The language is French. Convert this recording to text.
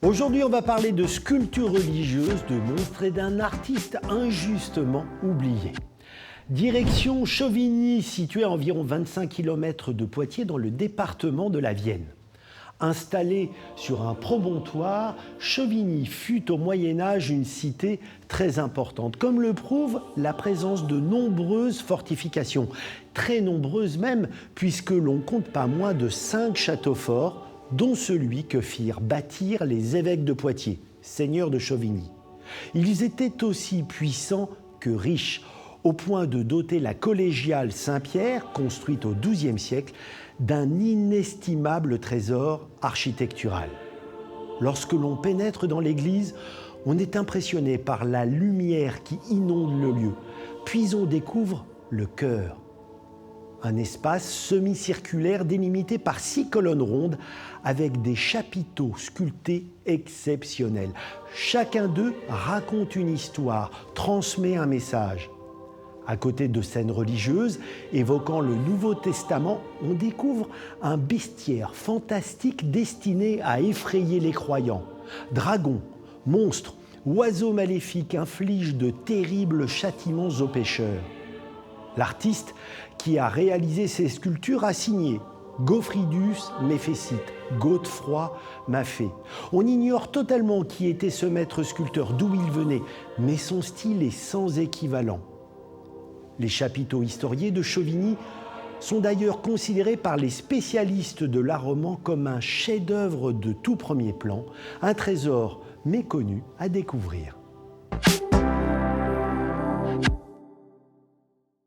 Aujourd'hui, on va parler de sculpture religieuse, de monstres et d'un artiste injustement oublié. Direction Chauvigny, située à environ 25 km de Poitiers dans le département de la Vienne. Installée sur un promontoire, Chauvigny fut au Moyen-Âge une cité très importante, comme le prouve la présence de nombreuses fortifications, très nombreuses même, puisque l'on compte pas moins de 5 châteaux forts, dont celui que firent bâtir les évêques de Poitiers, seigneurs de Chauvigny. Ils étaient aussi puissants que riches, au point de doter la collégiale Saint-Pierre, construite au XIIe siècle, d'un inestimable trésor architectural. Lorsque l'on pénètre dans l'église, on est impressionné par la lumière qui inonde le lieu, puis on découvre le chœur. Un espace semi-circulaire délimité par 6 colonnes rondes avec des chapiteaux sculptés exceptionnels. Chacun d'eux raconte une histoire, transmet un message. À côté de scènes religieuses évoquant le Nouveau Testament, on découvre un bestiaire fantastique destiné à effrayer les croyants. Dragons, monstres, oiseaux maléfiques infligent de terribles châtiments aux pécheurs. L'artiste qui a réalisé ces sculptures a signé Goffridus Méphécite, Godefroy Maffei. On ignore totalement qui était ce maître sculpteur, d'où il venait, mais son style est sans équivalent. Les chapiteaux historiés de Chauvigny sont d'ailleurs considérés par les spécialistes de l'art roman comme un chef-d'œuvre de tout premier plan, un trésor méconnu à découvrir.